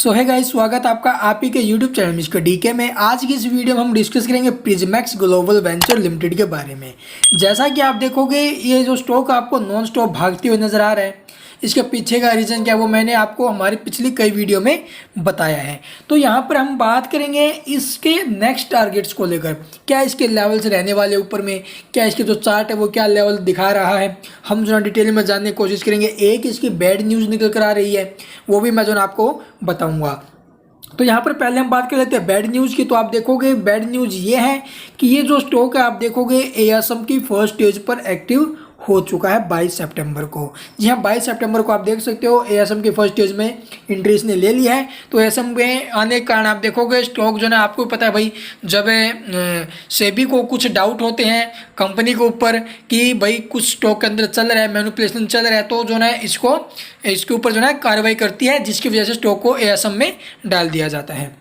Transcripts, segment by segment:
सो है गाइस, स्वागत आपका आप ही के यूट्यूब चैनल मिस्टर डीके में। आज की इस वीडियो में हम डिस्कस करेंगे प्रिज्मैक्स ग्लोबल वेंचर लिमिटेड के बारे में। जैसा कि आप देखोगे, ये जो स्टॉक आपको नॉन स्टॉप भागते हुए नजर आ रहा है, इसके पीछे का रीज़न क्या है वो मैंने आपको हमारी पिछली कई वीडियो में बताया है। तो यहाँ पर हम बात करेंगे इसके नेक्स्ट टारगेट्स को लेकर, क्या इसके लेवल्स रहने वाले ऊपर में, क्या इसके जो चार्ट है वो क्या लेवल दिखा रहा है, हम जो है डिटेल में जानने की कोशिश करेंगे। एक इसकी बैड न्यूज़ निकल कर आ रही है, वो भी मैं जो आपको बताऊँगा। तो यहाँ पर पहले हम बात कर लेते हैं बैड न्यूज़ की। तो आप देखोगे बैड न्यूज़ ये है कि ये जो स्टॉक है आप देखोगे एएसएम की फर्स्ट स्टेज पर एक्टिव हो चुका है 22 सितंबर को। जी हाँ, 22 सितंबर को आप देख सकते हो एएसएम की फर्स्ट स्टेज में एंट्री इसने ले लिया है। तो एएसएम में आने के कारण आप देखोगे स्टॉक जो है आपको पता है भाई, जब सेबी को कुछ डाउट होते हैं कंपनी के ऊपर कि भाई कुछ स्टॉक के अंदर चल रहा है, मैनिपुलेशन चल रहा है, तो जो है इसके ऊपर जो है कार्रवाई करती है, जिसकी वजह से स्टॉक को एएसएम में डाल दिया जाता है।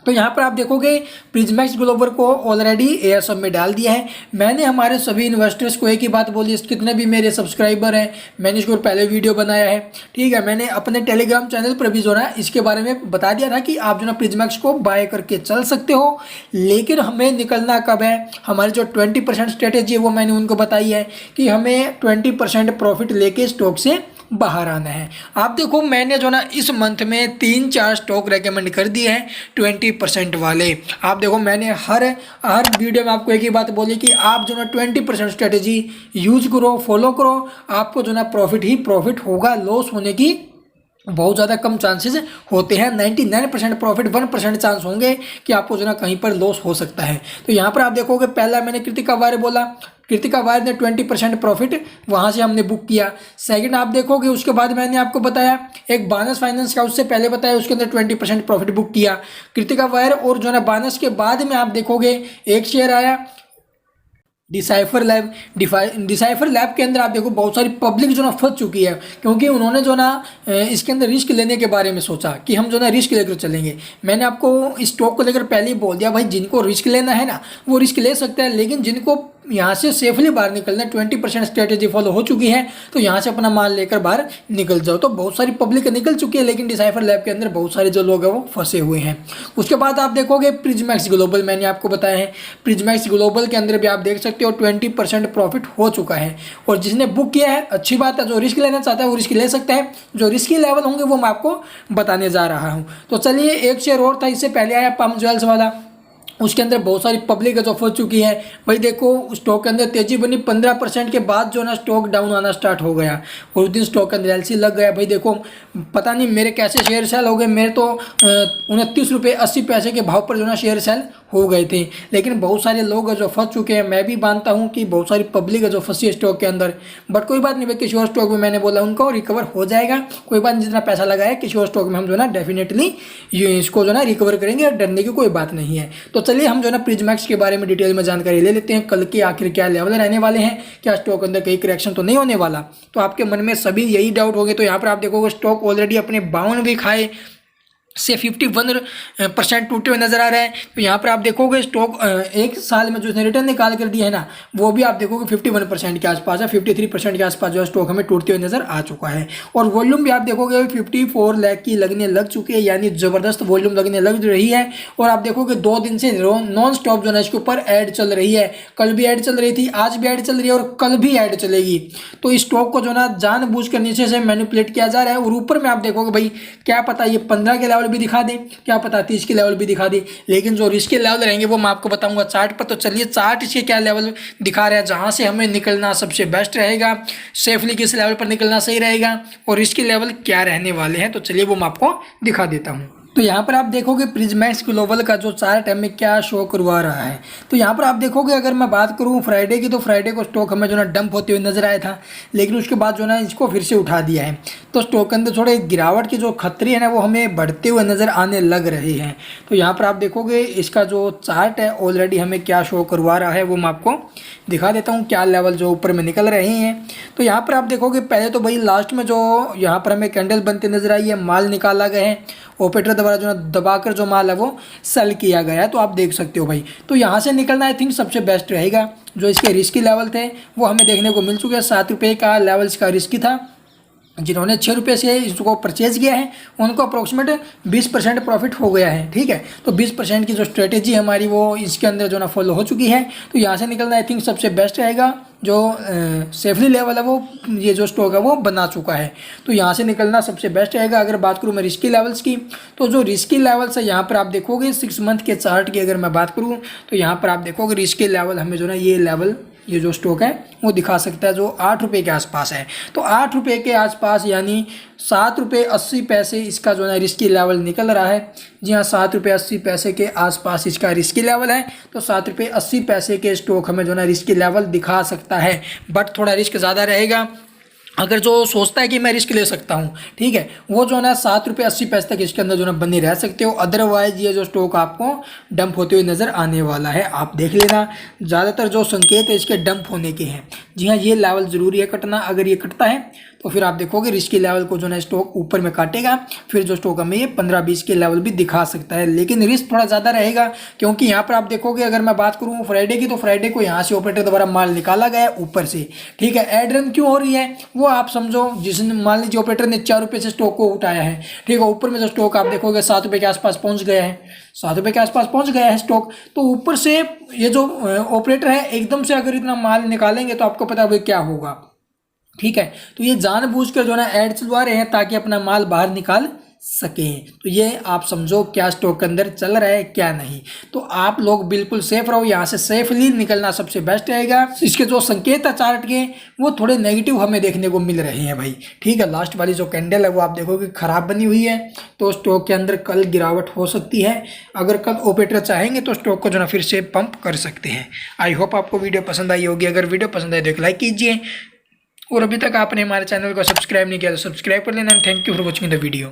तो यहाँ पर आप देखोगे प्रिज्मैक्स ग्लोबल को ऑलरेडी एएसएम में डाल दिया है। मैंने हमारे सभी इन्वेस्टर्स को एक ही बात बोली, कितने भी मेरे सब्सक्राइबर हैं, मैंने इसको पहले वीडियो बनाया है, ठीक है। मैंने अपने टेलीग्राम चैनल पर भी जो है इसके बारे में बता दिया था कि आप जो है प्रिज्मैक्स को बाय करके चल सकते हो, लेकिन हमें निकलना कब है। हमारी जो 20% स्ट्रेटेजी है वो मैंने उनको बताई है कि हमें 20% प्रॉफिट लेके स्टॉक से बाहर आना है। आप देखो मैंने जो ना इस मंथ में 3-4 स्टॉक रेकमेंड कर दिए हैं 20% वाले। आप देखो मैंने हर वीडियो में आपको एक ही बात बोली कि आप जो ना 20% स्ट्रेटेजी यूज करो, फॉलो करो, आपको जो ना प्रॉफिट ही प्रॉफिट होगा, लॉस होने की बहुत ज़्यादा कम चांसेस होते हैं। 99% प्रॉफिट, 1% चांस होंगे कि आपको जो ना कहीं पर लॉस हो सकता है। तो यहाँ पर आप देखोगे पहला मैंने कृतिका वायर बोला, कृतिका वायर ने 20% प्रॉफिट वहाँ से हमने बुक किया। सेकंड आप देखोगे उसके बाद मैंने आपको बताया एक बानस फाइनेंस का, उससे पहले बताया, उसके अंदर 20% प्रॉफिट बुक किया कृतिका वायर। और जो है बानस के बाद में आप देखोगे एक शेयर आया डिसाइफर लैब। डिसाइफर लैब के अंदर आप देखो बहुत सारी पब्लिक जो ना फंस चुकी है, क्योंकि उन्होंने जो ना इसके अंदर रिस्क लेने के बारे में सोचा कि हम जो ना रिस्क लेकर चलेंगे। मैंने आपको इस स्टॉक को लेकर पहले ही बोल दिया भाई, जिनको रिस्क लेना है ना वो रिस्क ले सकते हैं, लेकिन जिनको यहाँ से सेफली बाहर निकलना है, 20% स्ट्रेटेजी फॉलो हो चुकी है, तो यहाँ से अपना माल लेकर बाहर निकल जाओ। तो बहुत सारी पब्लिक निकल चुकी है, लेकिन डिसाइफर लैब के अंदर बहुत सारे जो लोग हैं वो फंसे हुए हैं। उसके बाद आप देखोगे प्रिज्मैक्स ग्लोबल, मैंने आपको बताया है प्रिज्मैक्स ग्लोबल के अंदर भी आप देख सकते हो 20% प्रॉफिट हो चुका है। और जिसने बुक किया है अच्छी बात है, जो रिस्क लेना चाहता है वो रिस्क ले सकता है। जो रिस्की लेवल होंगे वो मैं आपको बताने जा रहा हूँ। तो चलिए, एक शेयर और था इससे पहले आया पम ज्वेल्स वाला, उसके अंदर बहुत सारी पब्लिक जो फंस चुकी है। भाई देखो स्टॉक के अंदर तेजी बनी, 15% के बाद जो ना स्टॉक डाउन आना स्टार्ट हो गया और उस दिन स्टॉक के अंदर एलसी लग गया। भाई देखो पता नहीं मेरे कैसे शेयर सेल हो गए, मेरे तो 29 रुपये 80 पैसे के भाव पर जो ना शेयर सेल हो गए थे। लेकिन बहुत सारे लोग जो फंस चुके हैं, मैं भी मानता हूँ कि बहुत सारी पब्लिक है जो फंसी है स्टॉक के अंदर, बट कोई बात नहीं भाई, किसी और स्टॉक में मैंने बोला उनको रिकवर हो जाएगा। कोई बात नहीं, जितना पैसा लगाया किसी और स्टॉक में हम जो ना डेफिनेटली इसको जो ना रिकवर करेंगे, डरने की कोई बात नहीं है। तो चलिए हम जो ना प्रिज्मैक्स के बारे में डिटेल में जानकारी ले लेते हैं। कल के आखिर क्या लेवल रहने वाले हैं, क्या स्टॉक अंदर कहीं करेक्शन तो नहीं होने वाला। तो आपके मन में सभी यही डाउट हो गए। तो यहाँ पर आप देखोगे स्टॉक ऑलरेडी अपने 52 भी खाए से 51% टूटे हुए नजर आ रहा है। तो यहाँ पर आप देखोगे स्टॉक एक साल में जो इसने रिटर्न निकाल कर दिया है ना, वो भी आप देखोगे 51% के आसपास है, 53% के आसपास जो स्टॉक हमें टूटते हुए नजर आ चुका है। और वॉल्यूम भी आप देखोगे 54 लाख की लगने लग चुकी है, यानी जबरदस्त वॉल्यूम लगने लग रही है। और आप देखोगे 2 दिन से नॉन स्टॉप जो है इसके ऊपर ऐड चल रही है। कल भी ऐड चल रही थी, आज भी ऐड चल रही है और कल भी ऐड चलेगी। तो इस स्टॉक को जो ना जानबूझ कर नीचे से मैनिपुलेट किया जा रहा है। और ऊपर में आप देखोगे भाई क्या पता ये 15 के भी दिखा दे, क्या पता 30 के लेवल भी दिखा दे, लेकिन जो रिस्क के लेवल रहेंगे वो मैं आपको बताऊंगा चार्ट पर। तो चलिए चार्ट इसके क्या लेवल दिखा रहा है, जहां से हमें निकलना सबसे बेस्ट रहेगा, सेफली किस लेवल पर निकलना सही रहेगा और रिस्क के लेवल क्या रहने वाले हैं। तो चलिए वो मैं आपको दिखा देता हूं। तो यहाँ पर आप देखोगे प्रिज्मैक्स ग्लोबल का जो चार्ट है हमें क्या शो करवा रहा है। तो यहाँ पर आप देखोगे, अगर मैं बात करूँ फ्राइडे की, तो फ्राइडे को स्टॉक हमें जो ना डंप होते हुए नजर आया था, लेकिन उसके बाद जो ना इसको फिर से उठा दिया है। तो स्टॉक के अंदर थोड़े गिरावट की जो खतरे हैं ना वो हमें बढ़ते हुए नजर आने लग रहे हैं। तो यहाँ पर आप देखोगे इसका जो चार्ट है ऑलरेडी हमें क्या शो करवा रहा है वो मैं आपको दिखा देता हूँ, क्या लेवल जो ऊपर में निकल रहे हैं। तो यहाँ पर आप देखोगे पहले तो भाई लास्ट में जो यहाँ पर हमें कैंडल बनते नजर आई है, माल निकाला गया है, ऑपरेटर द्वारा जो दबाकर जो माल है वो सेल किया गया है। तो आप देख सकते हो भाई, तो यहाँ से निकलना आई थिंक सबसे बेस्ट रहेगा। जो इसके रिस्की लेवल थे वो हमें देखने को मिल चुके हैं, 7 रुपये का लेवल इसका रिस्की था। जिन्होंने 6 रुपये से इसको परचेज किया है उनको अप्रोक्सीमेट 20% प्रॉफिट हो गया है। ठीक है, तो 20% की जो स्ट्रेटेजी हमारी वो इसके अंदर जो ना फॉलो हो चुकी है। तो यहाँ से निकलना आई थिंक सबसे बेस्ट रहेगा। जो सेफली लेवल है वो ये जो स्टॉक है वो बना चुका है, तो यहाँ से निकलना सबसे बेस्ट रहेगा। अगर बात करूँ मैं रिस्की लेवल्स की, तो जो रिस्की लेवल्स है यहाँ पर आप देखोगे 6 मंथ के चार्ट की अगर मैं बात करूँ तो यहाँ पर आप देखोगे रिस्की लेवल हमें जो ना ये लेवल ये जो स्टॉक है वो दिखा सकता है जो 8 रुपये के आसपास है। तो 8 रुपये के आसपास यानी 7 रुपये 80 पैसे इसका जो है रिस्की लेवल निकल रहा है। जी हाँ, 7 रुपये 80 पैसे के आसपास इसका रिस्की लेवल है। तो 7 रुपये 80 पैसे के स्टॉक हमें जो है रिस्की लेवल दिखा सकता है, बट थोड़ा रिस्क ज़्यादा रहेगा। अगर जो सोचता है कि मैं रिस्क ले सकता हूँ, ठीक है, वो जो है 7 रुपये 80 पैसे तक इसके अंदर जो है बने रह सकते हो। अदरवाइज ये जो स्टॉक आपको डंप होते हुए नज़र आने वाला है। आप देख लेना, ज़्यादातर जो संकेत है इसके डंप होने के हैं। जी हाँ, ये लेवल ज़रूरी है कटना। अगर ये कटता है तो फिर आप देखोगे रिस्की लेवल को जो है स्टॉक ऊपर में काटेगा, फिर जो स्टॉक हमें ये 15-20 के लेवल भी दिखा सकता है। लेकिन रिस्क थोड़ा ज़्यादा रहेगा, क्योंकि यहाँ पर आप देखोगे अगर मैं बात करूँ फ्राइडे की, तो फ्राइडे को यहाँ से ऑपरेटर द्वारा माल निकाला गया है ऊपर से। ठीक है, एड रन क्यों हो रही है वो आप समझो। जिसने मान लीजिए ऑपरेटर ने 4 रुपये से स्टॉक को उठाया है, ठीक है, ऊपर में जो स्टॉक आप देखोगे 7 रुपये के आसपास पहुँच गया है, 7 रुपये के आसपास पहुँच गया है स्टॉक। तो ऊपर से ये जो ऑपरेटर है एकदम से अगर इतना माल निकालेंगे तो आपको पता है क्या होगा। ठीक है, तो ये जानबूझकर जो है ना ऐड चलवा रहे हैं ताकि अपना माल बाहर निकाल सकें। तो ये आप समझो क्या स्टॉक के अंदर चल रहा है क्या नहीं। तो आप लोग बिल्कुल सेफ रहो, यहाँ से सेफली निकलना सबसे बेस्ट रहेगा। इसके जो संकेत है चार्ट के वो थोड़े नेगेटिव हमें देखने को मिल रहे हैं भाई। ठीक है, लास्ट वाली जो कैंडल है वो आप देखोगे खराब बनी हुई है, तो स्टॉक के अंदर कल गिरावट हो सकती है। अगर कल ऑपरेटर चाहेंगे तो स्टॉक को जो ना फिर से पंप कर सकते हैं। आई होप आपको वीडियो पसंद आई होगी। अगर वीडियो पसंद आए तो एक लाइक कीजिए, और अभी तक आपने हमारे चैनल को सब्सक्राइब नहीं किया तो सब्सक्राइब कर लेना। Thank you for watching the video.